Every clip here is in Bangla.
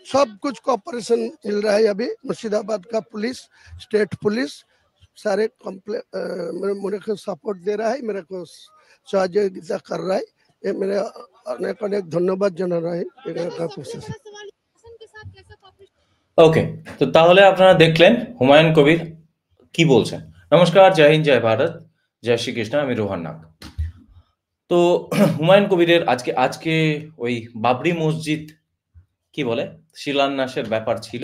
सब कुछ कॉपरेशन मिल रहा है। अभी मुर्शिदाबाद का पुलिस, स्टेट पुलिस सारे मेरे को सपोर्ट दे रहा है, मेरे को सहयोगिता कर रहा है। ये मेरे अनेक अनेक धन्यवाद जना रहा है। ওকে, তো তাহলে আপনারা দেখলেন হুমায়ুন কবির কি বলছেন। নমস্কার, জয় হিন্দ, জয় ভারত, জয় শ্রীকৃষ্ণ। আমি রোহান নাগ। তো হুমায়ুন কবিরের আজকে ওই বাবরি মসজিদ কি বলে শিলান্যাসের ব্যাপার ছিল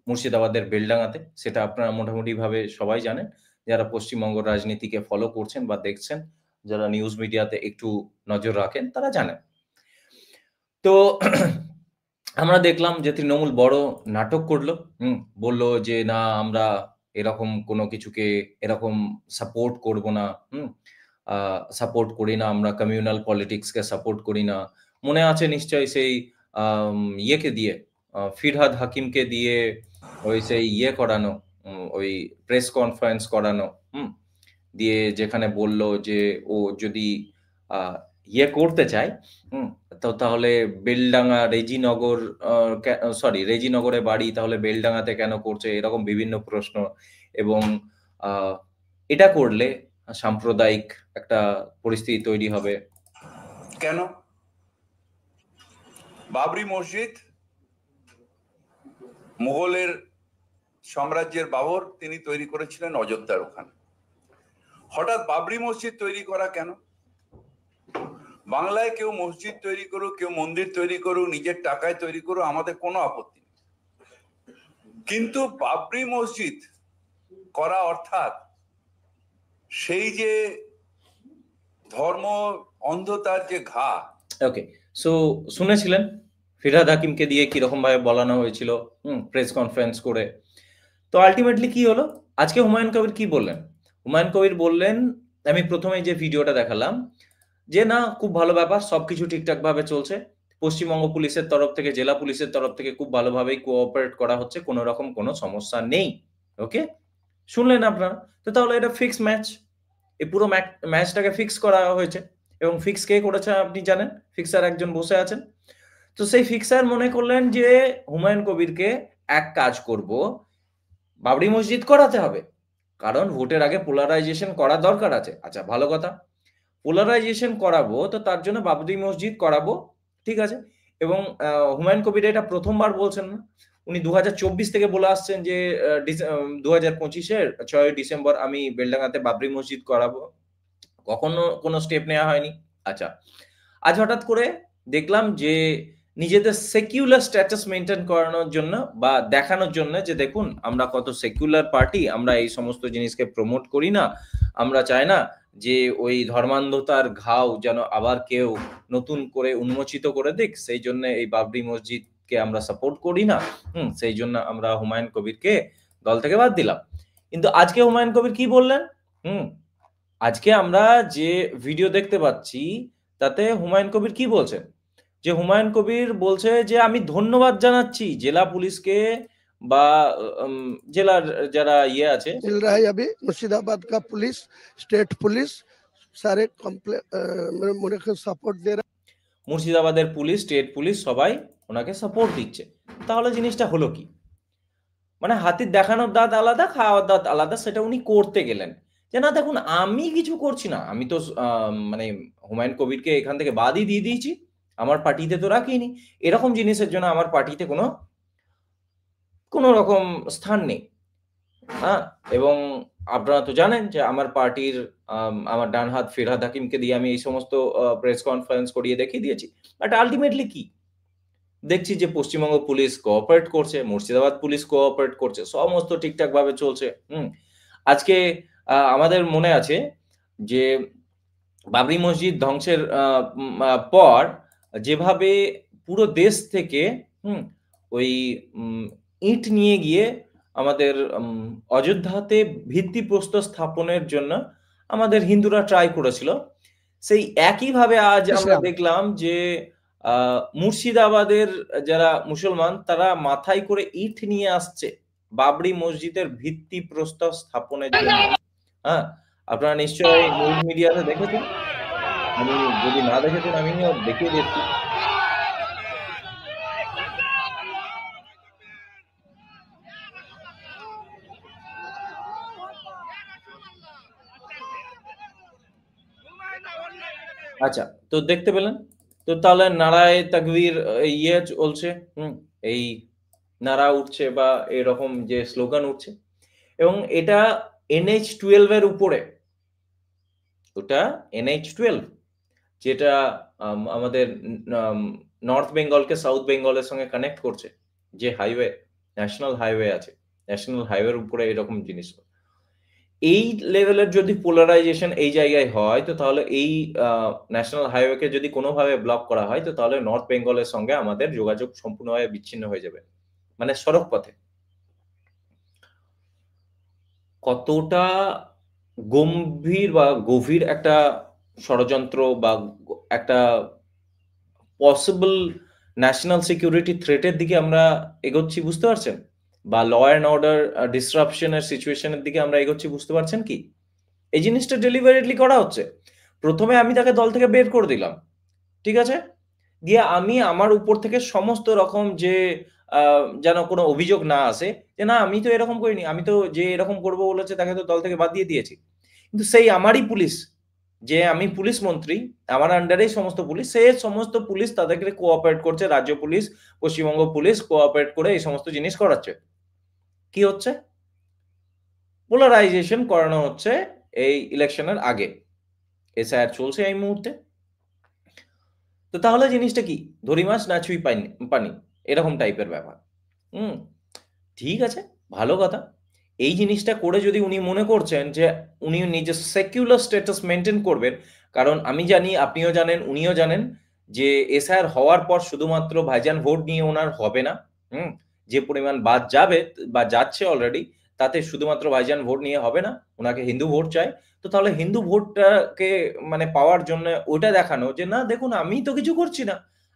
মুর্শিদাবাদের বেলডাঙ্গাতে। সেটা আপনারা মোটামুটি ভাবে সবাই জানেন, যারা পশ্চিমবঙ্গ রাজনীতিকে ফলো করছেন বা দেখছেন, যারা নিউজ মিডিয়াতে একটু নজর রাখেন তারা জানেন। তো আমরা দেখলাম যে তৃণমূল বড় নাটক করলো, বলল যে না আমরা এরকম কোনো কিছুকে এরকম সাপোর্ট করব না, সাপোর্ট করি না, আমরা কমিউনাল পলিটিক্সকে সাপোর্ট করি না। মনে আছে নিশ্চয়ই সেই ইয়েকে দিয়ে ফিরহাদ হাকিমকে দিয়ে ওই সেই ইয়ে করানো, ওই প্রেস কনফারেন্স করানো, দিয়ে যেখানে বলল যে ও যদি ইয়ে করতে চায় তো তাহলে বেলডাঙ্গা রেজিনগরে বাড়ি, তাহলে বেলডাঙ্গাতে কেন করছে, এরকম বিভিন্ন প্রশ্ন। এবং এটা করলে সাম্প্রদায়িক একটা পরিস্থিতি তৈরি হবে। কেন? বাবরি মসজিদ মুঘলের সাম্রাজ্যের বাবর তিনি তৈরি করেছিলেন অযোধ্যার ওখানে। হঠাৎ বাবরি মসজিদ তৈরি করা কেন? বাংলায় কেউ মসজিদ তৈরি করুক, কেউ মন্দির তৈরি করুক, নিজের টাকায় তৈরি করুক, আমাদের কোনো আপত্তি নেই। কিন্তু বাবরি মসজিদ করা অর্থাৎ সেই যে ধর্ম অন্ধতার যে ঘা। ওকে, সো শুনেছিলেন ফিরহাদ হাকিমকে দিয়ে কিরকম ভাবে বলানো হয়েছিল প্রেস কনফারেন্স করে। তো আলটিমেটলি কি হলো? আজকে হুমায়ুন কবির কি বললেন? হুমায়ুন কবির বললেন, আমি প্রথমে যে ভিডিওটা দেখালাম, যে না খুব ভালো ব্যাপার, সবকিছু ঠিকঠাক ভাবে চলছে, পশ্চিমবঙ্গ পুলিশের তরফ থেকে, জেলা পুলিশের তরফ থেকে খুব ভালোভাবেই কোঅপারেট করা হচ্ছে, কোনো রকম কোনো সমস্যা নেই। ওকে, শুনলেন আপনারা? তো তাহলে এটা ফিক্স ম্যাচ, এই পুরো ম্যাচটাকে ফিক্স করা হয়েছে। এবং ফিক্স কে করেছে আপনি জানেন? ফিক্সার একজন বসে আছেন। তো সেই ফিক্সার মনে করলেন যে হুমায়ুন কবিরকে এক কাজ করব, বাবরি মসজিদ করাতে হবে, কারণ ভোটের আগে পোলারাইজেশন করা দরকার আছে। আচ্ছা, ভালো কথা, পোলারাইজেশন করাবো তো তার জন্য বাবরি মসজিদ করাবো, ঠিক আছে। এবং হুমায়ুন কবির এটা প্রথমবার বলছেন না, উনি 2024 থেকে বলে আসছেন যে 2025-এর 6 ডিসেম্বর আমি বেলডাঙ্গাতে বাবরি মসজিদ করাবো, কখনো কোনো স্টেপ নেওয়া হয়নি। আচ্ছা, আজ হঠাৎ করে দেখলাম যে নিজেদের সেকুলার স্ট্যাটাস মেনটেন করানোর জন্য বা দেখানোর জন্য যে দেখুন আমরা কত সেকুলার পার্টি, আমরা এই সমস্ত জিনিসকে প্রমোট করি না, আমরা চাই না যে ওই ধর্মান্ধতার ঘাও যেন আবার কেউ নতুন করে উন্মোচিত করে দিক, সেই জন্য এই বাবরি মসজিদকে আমরা সাপোর্ট করি না, সেই জন্য আমরা হুমায়ুন কবিরকে দল থেকে বাদ দিলাম। কিন্তু আজকে হুমায়ুন কবির কি বললেন? আজকে আমরা যে ভিডিও দেখতে পাচ্ছি তাতে হুমায়ুন কবির কি বলছেন? যে হুমায়ুন কবির বলছে যে আমি ধন্যবাদ জানাচ্ছি জেলা পুলিশকে বা জেলার যারা ইয়ে আছে, मिल रहा है। अभी मुर्शिदाबाद का पुलिस, स्टेट पुलिस सारे मेरे को सपोर्ट दे रहा है। মুর্শিদাবাদের পুলিশ, স্টেট পুলিশ সবাই ওনাকে সাপোর্ট দিচ্ছে। তাহলে জিনিসটা হলো কি? মানে হাতির দেখানোর দাঁত আলাদা, খাওয়ার দাঁত আলাদা, সেটা উনি করতে গেলেন। যে না দেখুন আমি কিছু করছি না, আমি তো মানে হুমায়ুন কবিরকে এখান থেকে বাদই দিয়ে দিয়েছি, আমার পার্টিতে তো রাখিনি, এরকম জিনিসের জন্য আমার পার্টিতে কোনো রকম স্থান নেই। হ্যাঁ, এবং আপনারা তো জানেন যে আমার পার্টির আমার ডান হাত ফিরহাদ হাকিমকে দিয়ে আমি এই সমস্ত প্রেস কনফারেন্স করিয়ে দেখিয়ে দিয়েছি। বাট আলটিমেটলি কি দেখছি যে পশ্চিমবঙ্গ পুলিশ কোঅপারেট করছে, মুর্শিদাবাদ পুলিশ কোঅপারেট করছে, সমস্ত ঠিকঠাক ভাবে চলছে। আজকে আমাদের মনে আছে যে বাবরি মসজিদ ধ্বংসের পর যেভাবে পুরো দেশ থেকে ওই ইট নিয়ে গিয়ে আমাদের অযোধ্যাতে ভিত্তিপ্রস্তর স্থাপনের জন্য আমাদের হিন্দুরা ট্রাই করেছিল, সেই একইভাবে আজ আমরা দেখলাম যে মুর্শিদাবাদের যারা মুসলমান তারা মাথায় করে ইট নিয়ে আসছে বাবরি মসজিদের ভিত্তিপ্রস্তর স্থাপনের জন্য। হ্যাঁ, আপনারা নিশ্চয়ই নিউজ মিডিয়াতে দেখেছেন, আমি যদি না দেখেছেন আমি দেখিয়ে দিচ্ছি। আচ্ছা, তো দেখতে পেলেন? তো তাহলে নারায়ে তাকবীর ইয়ে চলছে, এই নারা উঠছে বা এরকম যে স্লোগান উঠছে এবং এটা NH-12 এর উপরে। ওটা NH-12 যেটা আমাদের নর্থ বেঙ্গলকে সাউথ বেঙ্গলের সঙ্গে কানেক্ট করছে। যে হাইওয়ে, ন্যাশনাল হাইওয়ে আছে। ন্যাশনাল হাইওয়ের উপরে এরকম জিনিস। এই লেভেলের যদি পোলারাইজেশন এই জায়গায় হয় তো তাহলে এই ন্যাশনাল হাইওয়েকে যদি কোনোভাবে ব্লক করা হয় তো তাহলে নর্থ বেঙ্গলের সঙ্গে আমাদের যোগাযোগ সম্পূর্ণভাবে বিচ্ছিন্ন হয়ে যাবে। মানে সড়ক পথে। কতটা গম্ভীর বা গভীর একটা ষড়যন্ত্র বা একটা পসিবল ন্যাশনাল সিকিউরিটি থ্রেটের দিকে আমরা এগোচ্ছি বুঝতে পারছেন? বা ল অ্যান্ড অর্ডার ডিসরাপশন এর সিচুয়েশনের দিকে আমরা এগোচ্ছি বুঝতে পারছেন কি? এই জিনিসটা ডেলিভারেটলি করা হচ্ছে। প্রথমে আমি তাকে দল থেকে বের করে দিলাম। ঠিক আছে? দিয়ে আমি আমার উপর থেকে সমস্ত রকম যে যেন কোনো অভিযোগ না আসে যে, "না আমি তো এরকম করিনি। আমি তো যে এরকম করব বলেছে তাকে তো দল থেকে বাদ দিয়ে দিয়েছি।" কিন্তু সেই আমারই পুলিশ, যে আমি পুলিশ মন্ত্রী, আমার আন্ডারেই সমস্ত পুলিশ, সে সমস্ত পুলিশ তাদেরকে কোঅপারেট করছে। রাজ্য পুলিশ, পশ্চিমবঙ্গ পুলিশ কোঅপারেট করে এই সমস্ত জিনিস করাচ্ছে। কি হচ্ছে? পোলারাইজেশন করানো হচ্ছে এই ইলেকশনের আগে। এসআইআর চলছে এই মুহূর্তে। তো তাহলে জিনিসটা কি? ধরি মাছ না ছুঁই পানি এরকম টাইপের ব্যাপার। হুম? ঠিক আছে, ভালো কথা। এই জিনিসটা করে যদি উনি মনে করছেন যে উনি নিজের সেকুলার স্ট্যাটাস মেইনটেইন করবেন, কারণ আমি জানি, আপনিও জানেন, উনিও জানেন যে এসআইআর হওয়ার পর শুধুমাত্র ভাইজান ভোট নিয়ে ওনার হবে না। হুম? যে পরিমাণ বাদ যাবে বা যাচ্ছে অলরেডি, তাতে শুধুমাত্র ভাইজান ভোট নিয়ে হবে না। উনাকে হিন্দু ভোট চাই। তো তাহলে হিন্দু ভোটটাকে মানে পাওয়ার জন্য ওইটা দেখানো যে, "না দেখুন আমি তো কিছু করছি না।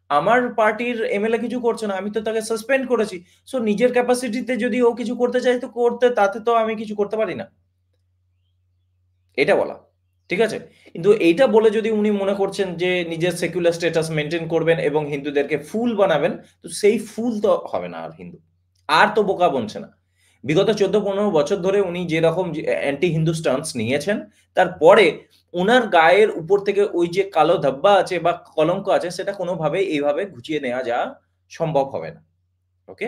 আমার পার্টির এমএলএ কিছু করছে না। আমি তো তাকে সাসপেন্ড করেছি। সো নিজের ক্যাপাসিটিতে যদি ও কিছু করতে চায় তো করতে, তাতে তো আমি কিছু করতে পারি না।" এটা বলা। ঠিক আছে? কিন্তু এইটা বলে যদি উনি মনে করছেন যে নিজের সেকুলার স্ট্যাটাস মেইনটেইন করবেন এবং হিন্দুদেরকে ফুল বানাবেন, তো সেই ফুল তো হবে না আর হিন্দু। আর তো বোকা বনছে না। বিগত ১৪-১৫ বছর ধরে উনি যেরকম অ্যান্টি হিন্দু স্টান্স নিয়েছেন, তারপরে উনার গায়ের উপর থেকে ওই যে কালো ধব্বা আছে বা কলঙ্ক আছে সেটা কোনোভাবেই এইভাবে ঘুচিয়ে নেওয়া যাওয়া সম্ভব হবে না। ওকে?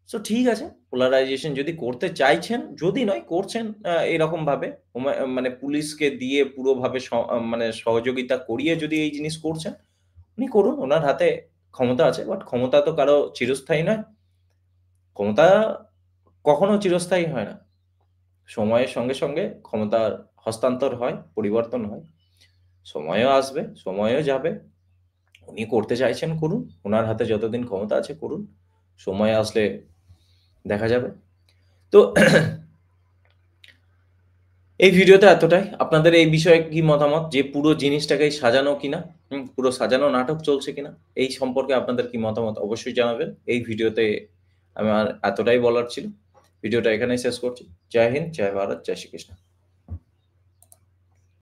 সো ঠিক আছে। পোলারাইজেশন যদি করতে চাইছেন, যদি নয় করছেন এরকমভাবে মানে পুলিশকে দিয়ে পুরোভাবে মানে সহযোগিতা করিয়ে যদি এই জিনিস করছেন, উনি করুন। উনার হাতে ক্ষমতা আছে। বাট ক্ষমতা তো কারো চিরস্থায়ী নয়। ক্ষমতা কখনো চিরস্থায়ী হয় না। সময়ের সঙ্গে, সঙ্গে ক্ষমতার হস্তান্তর হয়, পরিবর্তন হয়। সময়ও আসবে, সময়ও যাবে। উনি করতে চাইছেন করুন। উনার হাতে যতদিন ক্ষমতা আছে করুন। সময় আসলে দেখা যাবে। তো এই ভিডিওতে এতটাই। আপনাদের এই বিষয়ে কি মতামত? যে পুরো জিনিসটাকেই সাজানো কিনা? পুরো সাজানো নাটক চলছে কিনা? এই সম্পর্কে আপনাদের কি মতামত? অবশ্যই জানাবেন। এই ভিডিওতে আমার এতটাই বলার ছিল। ভিডিওটা এখানেই শেষ করছি। জয় হিন্দ, জয় ভারত, জয় শ্রীকৃষ্ণ।